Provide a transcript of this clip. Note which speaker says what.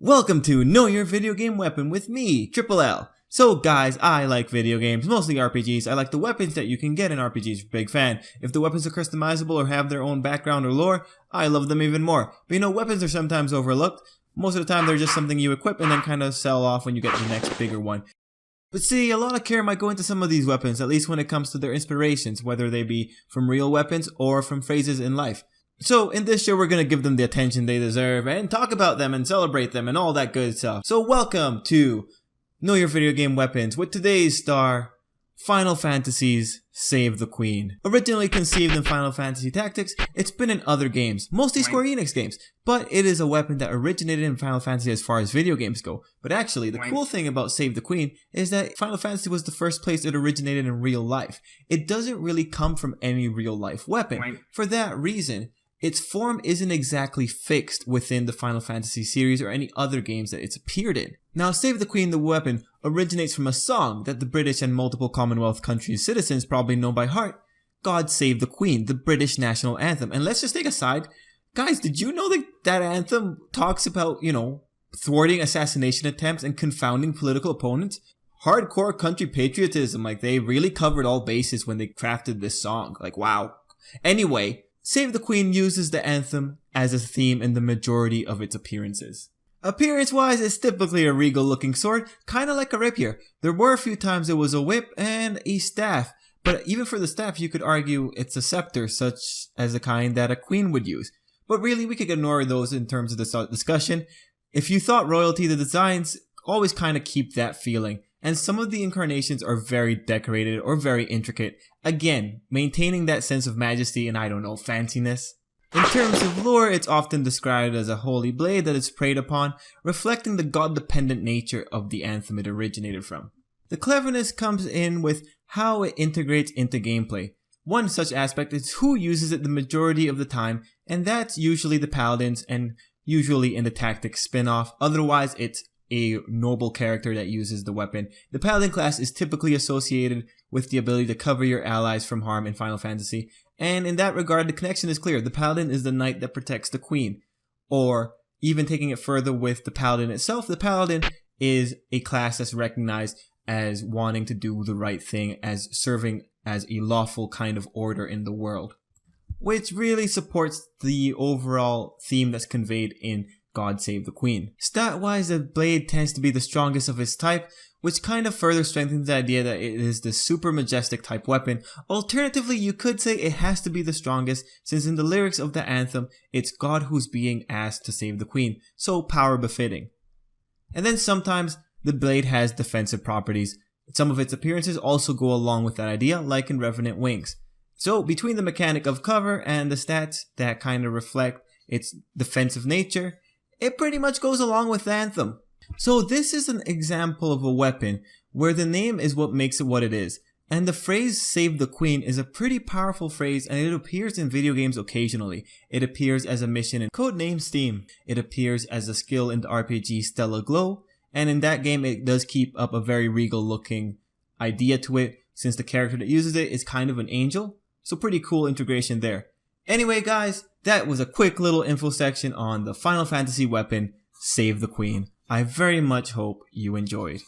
Speaker 1: Welcome to Know Your Video Game Weapon with me, Tripl-L. So guys, I like video games, mostly RPGs. I like the weapons that you can get in RPGs, big fan. If the weapons are customizable or have their own background or lore, I love them even more. But you know, weapons are sometimes overlooked. Most of the time they're just something you equip and then kind of sell off when you get the next bigger one. But see, a lot of care might go into some of these weapons, at least when it comes to their inspirations, whether they be from real weapons or from phrases in life. So in this show, we're going to give them the attention they deserve and talk about them and celebrate them and all that good stuff. So welcome to Know Your Video Game Weapons with today's star, Final Fantasy's Save the Queen. Originally conceived in Final Fantasy Tactics, it's been in other games, mostly Square Enix games, but it is a weapon that originated in Final Fantasy as far as video games go. But actually, the cool thing about Save the Queen is that Final Fantasy was the first place it originated in real life. It doesn't really come from any real life weapon. For that reason, its form isn't exactly fixed within the Final Fantasy series or any other games that it's appeared in. Now, Save the Queen, the weapon, originates from a song that the British and multiple Commonwealth countries' citizens probably know by heart. God Save the Queen, the British national anthem. And let's just take a side. Guys, did you know that that anthem talks about, thwarting assassination attempts and confounding political opponents? Hardcore country patriotism, like they really covered all bases when they crafted this song. Like, wow. Anyway, Save the Queen uses the anthem as a theme in the majority of its appearances. Appearance-wise, it's typically a regal-looking sword, kinda like a rapier. There were a few times it was a whip and a staff, but even for the staff you could argue it's a scepter, such as the kind that a queen would use. But really, we could ignore those in terms of this discussion. If you thought royalty, the designs always kinda keep that feeling. And some of the incarnations are very decorated or very intricate, again, maintaining that sense of majesty and fanciness. In terms of lore, it's often described as a holy blade that is preyed upon, reflecting the god-dependent nature of the anthem it originated from. The cleverness comes in with how it integrates into gameplay. One such aspect is who uses it the majority of the time, and that's usually the paladins and usually in the tactics spin-off. Otherwise, it's a noble character that uses the weapon. The paladin class is typically associated with the ability to cover your allies from harm in Final Fantasy, and in that regard the connection is clear. The paladin is the knight that protects the queen. Or even taking it further with the paladin itself, the paladin is a class that's recognized as wanting to do the right thing, as serving as a lawful kind of order in the world, which really supports the overall theme that's conveyed in God Save the Queen. Stat-wise, the blade tends to be the strongest of its type, which kind of further strengthens the idea that it is the super majestic type weapon. Alternatively, you could say it has to be the strongest, since in the lyrics of the anthem, it's God who's being asked to save the queen, so power befitting. And then sometimes, the blade has defensive properties. Some of its appearances also go along with that idea, like in Revenant Wings. So, between the mechanic of cover and the stats that kind of reflect its defensive nature, it pretty much goes along with the anthem. So this is an example of a weapon where the name is what makes it what it is. And the phrase Save the Queen is a pretty powerful phrase, and it appears in video games occasionally. It appears as a mission in Codename Steam. It appears as a skill in the RPG Stellar Glow. And in that game it does keep up a very regal looking idea to it, since the character that uses it is kind of an angel. So pretty cool integration there. Anyway guys, that was a quick little info section on the Final Fantasy weapon, Save the Queen. I very much hope you enjoyed.